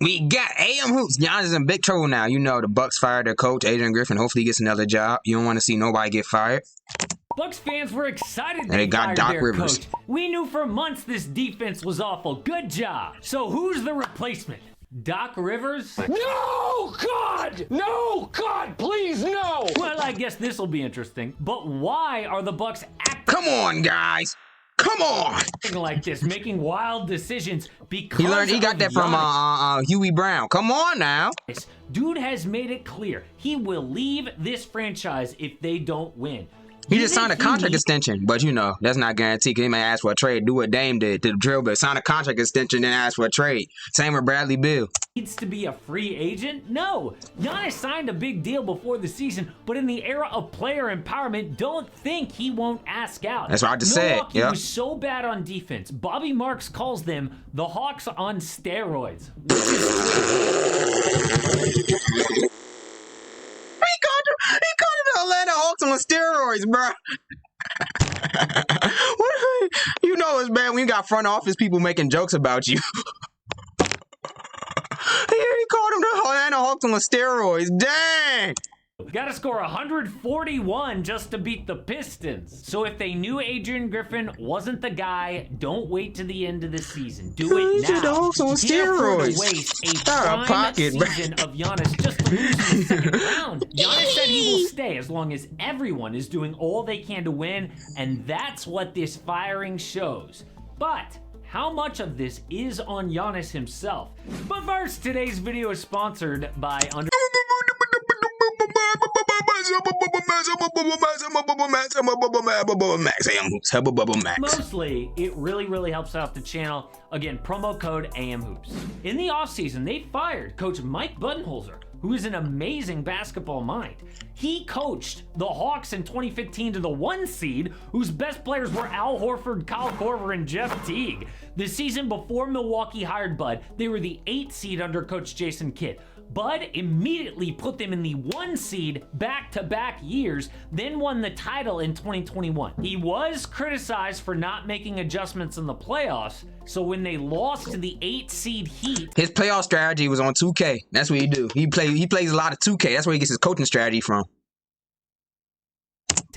We got AM Hoops. Giannis is in big trouble now. You know, the Bucks fired their coach, Adrian Griffin. Hopefully he gets another job. You don't want to see nobody get fired. Bucks fans were excited they got fired Doc their Rivers. coach. We knew for months this defense was awful. Good job. So who's the replacement? Doc Rivers? No, God! No, God, please, no! Well, I guess this will be interesting. But why are the Bucks acting Come on, guys. Come on. like this, making wild decisions because He got that from Huey Brown. Come on now. Dude has made it clear he will leave this franchise if they don't win. He just signed a contract extension, but you know, that's not guaranteed. He may ask for a trade. Do what Dame did to the drill, but sign a contract extension, then ask for a trade. Same with Bradley Beal. Needs to be a free agent? No. Giannis signed a big deal before the season, but in the era of player empowerment, don't think he won't ask out. That's what I just said. Milwaukee Yep. was so bad on defense. Bobby Marks calls them the Hawks on steroids. He called it the Atlanta Hawks on steroids, bro. You know it's bad when you got front office people making jokes about you. He called them the Atlanta Hawks on steroids. Dang. Gotta score 141 just to beat the Pistons. So if they knew Adrian Griffin wasn't the guy, don't wait to the end of the season. Do it now. The Hawks on steroids. Waste a prime season of Giannis just to lose in the second round. Giannis said he will stay as long as everyone is doing all they can to win, and that's what this firing shows. But how much of this is on Giannis himself? But first, today's video is sponsored by Mostly, it really helps out the channel. Again, promo code AMHOOPS. In the offseason, they fired Coach Mike Budenholzer, who is an amazing basketball mind. He coached the Hawks in 2015 to the 1 seed, whose best players were Al Horford, Kyle Korver, and Jeff Teague. The season before Milwaukee hired Bud, they were the 8 seed under Coach Jason Kidd. Bud immediately put them in the 1 seed back-to-back years, then won the title in 2021. He was criticized for not making adjustments in the playoffs, so when they lost to the 8 seed Heat, his playoff strategy was on 2K. That's what he do. He plays a lot of 2K. That's where he gets his coaching strategy from.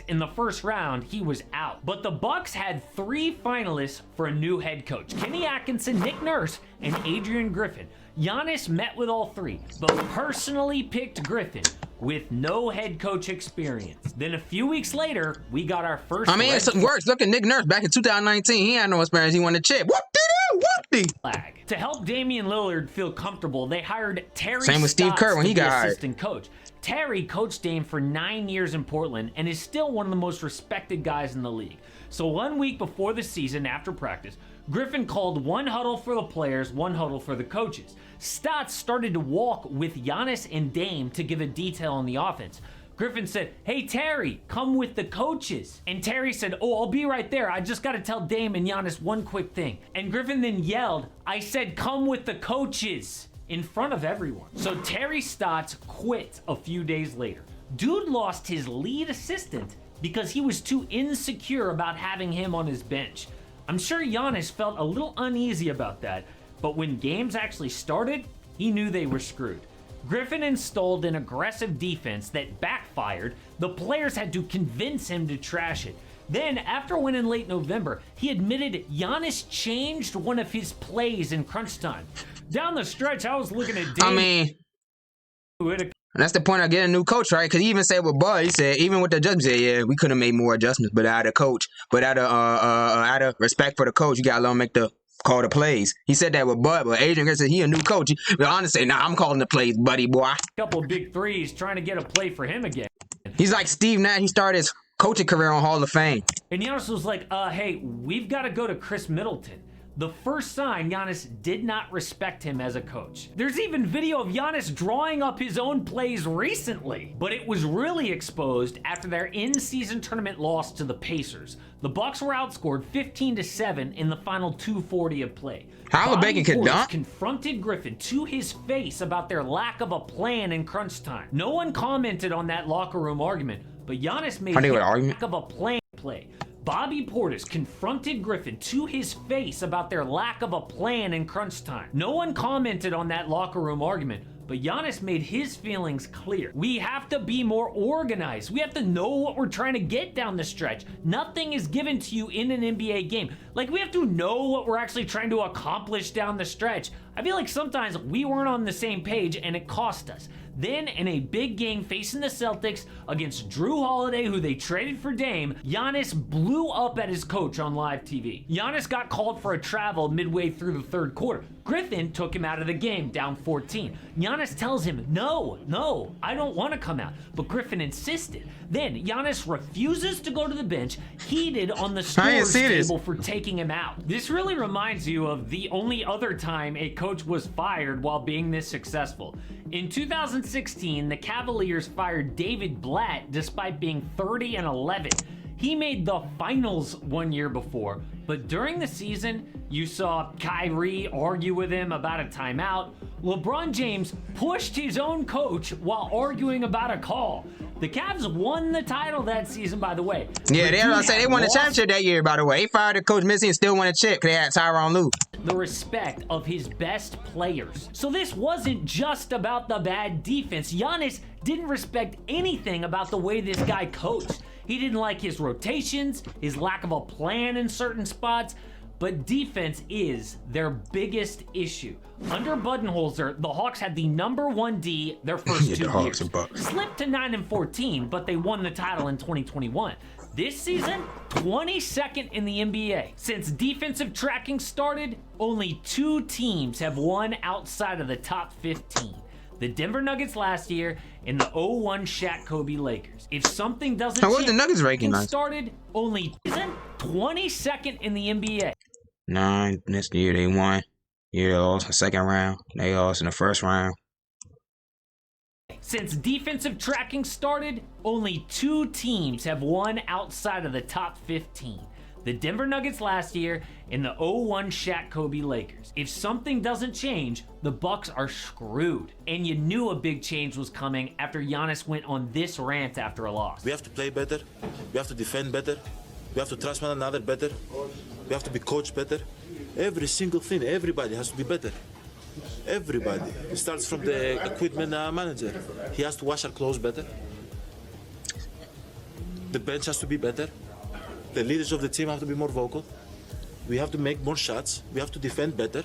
in the first round, he was out. But the Bucks had 3 finalists for a new head coach: Kenny Atkinson, Nick Nurse, and Adrian Griffin. Giannis met with all 3, but personally picked Griffin with no head coach experience. Then a few weeks later, we got our first. I mean, it's worse. Look at Nick Nurse back in 2019. He had no experience. He won the chip. Whoop-de-doo, flag. To help Damian Lillard feel comfortable, they hired Terry. Same with Steve Kerr when he got hired. Assistant coach. Terry coached Dame for 9 years in Portland and is still one of the most respected guys in the league. So 1 week before the season, after practice, Griffin called 1 huddle for the players, 1 huddle for the coaches. Stotts started to walk with Giannis and Dame to give a detail on the offense. Griffin said, "Hey Terry, come with the coaches." And Terry said, "Oh, I'll be right there. I just got to tell Dame and Giannis one quick thing." And Griffin then yelled, "I said come with the coaches," in front of everyone. So Terry Stotts quit a few days later. Dude lost his lead assistant because he was too insecure about having him on his bench. I'm sure Giannis felt a little uneasy about that, but when games actually started, he knew they were screwed. Griffin installed an aggressive defense that backfired. The players had to convince him to trash it. Then, after winning late November, he admitted Giannis changed one of his plays in crunch time. Down the stretch, I was looking at Dame. I mean, that's the point of getting a new coach, right? Because he even said with Bud, he said, even with the adjustments, he said, yeah, we could have made more adjustments, but out of coach, but out of respect for the coach, you got to let him make the call the plays. He said that with Bud, but Adrian said he a new coach. But honestly, nah, I'm calling the plays, buddy boy. Couple big threes trying to get a play for him again. He's like Steve Nash. He started his coaching career on Hall of Fame. And Giannis was like, hey, we've got to go to Chris Middleton. The first sign Giannis did not respect him as a coach. There's even video of Giannis drawing up his own plays recently, but it was really exposed after their in-season tournament loss to the Pacers. The Bucks were outscored 15-7 in the final 2:40 of play. Tyler Bacon could dunk. Confronted Griffin to his face about their lack of a plan in crunch time. No one commented on that locker room argument, but Giannis made lack of a plan play. Bobby Portis confronted Griffin to his face about their lack of a plan in crunch time. No one commented on that locker room argument, but Giannis made his feelings clear. We have to be more organized. We have to know what we're trying to get down the stretch. Nothing is given to you in an NBA game. Like, we have to know what we're actually trying to accomplish down the stretch. I feel like sometimes we weren't on the same page and it cost us. Then, in a big game facing the Celtics against Drew Holiday, who they traded for Dame, Giannis blew up at his coach on live TV. Giannis got called for a travel midway through the third quarter. Griffin took him out of the game, down 14. Giannis tells him, no, I don't want to come out. But Griffin insisted. Then, Giannis refuses to go to the bench, heated on the scores table for taking him out. This really reminds you of the only other time a coach was fired while being this successful. In 2016, the Cavaliers fired David Blatt despite being 30-11. He made the finals 1 year before, but during the season, you saw Kyrie argue with him about a timeout. LeBron James pushed his own coach while arguing about a call. The Cavs won the title that season, by the way. Yeah, they won the championship that year, by the way. They fired the coach Missy and still won a chip because they had Tyronn Lue. The respect of his best players. So this wasn't just about the bad defense. Giannis didn't respect anything about the way this guy coached. He didn't like his rotations, his lack of a plan in certain spots, but defense is their biggest issue. Under Budenholzer, the Hawks had the #1 D their first 2 years. Slipped to 9-14, but they won the title in 2021. This season, 22nd in the NBA. Since defensive tracking started, only 2 teams have won outside of the top 15. The Denver Nuggets last year and the 0-1 Shaq Kobe Lakers. If something doesn't change, the Nuggets ranking started only 22nd in the NBA. 9 this year they won. Yeah, they lost in the second round. They lost in the first round. Since defensive tracking started, only 2 teams have won outside of the top 15. The Denver Nuggets last year and the 0-1 Shaq Kobe Lakers. If something doesn't change, the Bucks are screwed. And you knew a big change was coming after Giannis went on this rant after a loss. We have to play better. We have to defend better. We have to trust one another better. We have to be coached better. Every single thing, everybody has to be better. Everybody. It starts from the equipment manager. He has to wash our clothes better. The bench has to be better. The leaders of the team have to be more vocal. We have to make more shots. We have to defend better.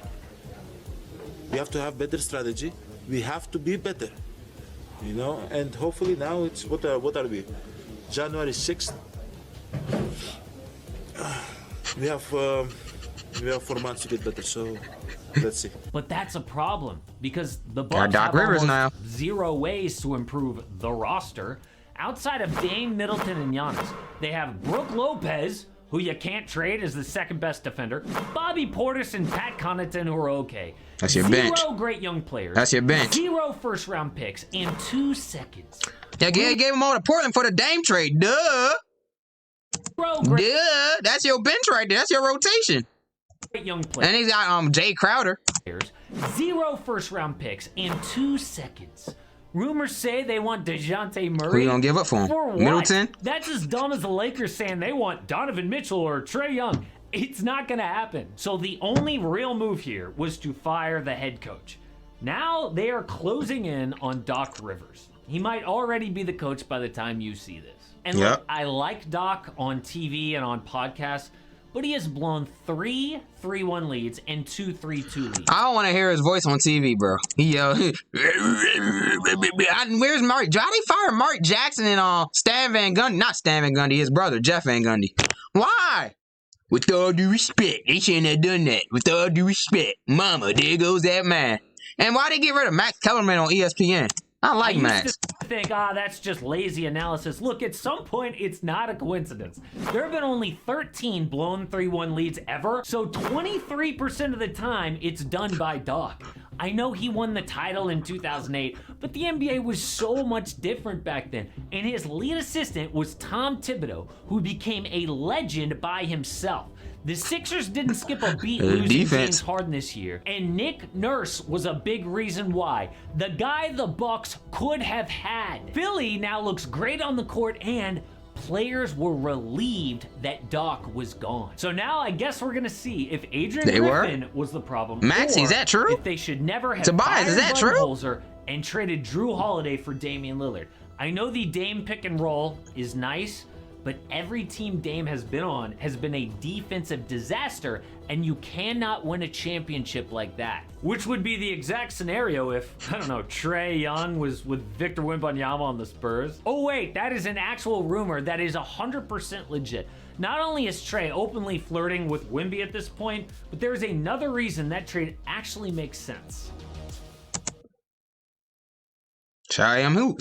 We have to have better strategy. We have to be better, you know. And hopefully now it's what are we? January 6th. We have 4 months to get better. So let's see. But that's a problem because the Bucks have almost 0 ways to improve the roster. Outside of Dame, Middleton, and Giannis, they have Brook Lopez, who you can't trade as the second best defender, Bobby Portis and Pat Connaughton, who are okay. That's your bench. 0 great young players. That's your bench. 0 first-round picks and 2 seconds. Yeah, gave them all to Portland for the Dame trade. Duh. Duh. That's your bench right there. That's your rotation. Great young players. And he's got Jay Crowder. 0 first-round picks and 2 seconds. Rumors say they want DeJounte Murray. Who you gonna give up for him? For what? Middleton? That's as dumb as the Lakers saying they want Donovan Mitchell or Trae Young. It's not gonna happen. So the only real move here was to fire the head coach. Now they are closing in on Doc Rivers. He might already be the coach by the time you see this. And look, I like Doc on TV and on podcasts, but he has blown 3 3-1 leads and 2 3-2 leads. I don't want to hear his voice on TV, bro. He where's Mark? Why they fire Mark Jackson and Stan Van Gundy? Not Stan Van Gundy, his brother, Jeff Van Gundy. Why? With all due respect, they shouldn't have done that. With all due respect, mama, there goes that man. And why they get rid of Max Kellerman on ESPN? I like Max. I think, that's just lazy analysis. Look, at some point, it's not a coincidence. There have been only 13 blown 3-1 leads ever, so 23% of the time, it's done by Doc. I know he won the title in 2008, but the NBA was so much different back then, and his lead assistant was Tom Thibodeau, who became a legend by himself. The Sixers didn't skip a beat losing James Harden this year, and Nick Nurse was a big reason why. The guy the Bucks could have had. Philly now looks great on the court and players were relieved that Doc was gone. So now I guess we're gonna see if Adrian They Griffin was the problem, Maxey, or is that true? if they should never have Tobias, is that true? Budenholzer and traded Drew Holiday for Damian Lillard. I know the Dame pick and roll is nice, but every team Dame has been on has been a defensive disaster, and you cannot win a championship like that. Which would be the exact scenario if, I don't know, Trae Young was with Victor Wembanyama on the Spurs. Oh wait, that is an actual rumor that is 100% legit. Not only is Trae openly flirting with Wemby at this point, but there is another reason that trade actually makes sense. Try him hoops.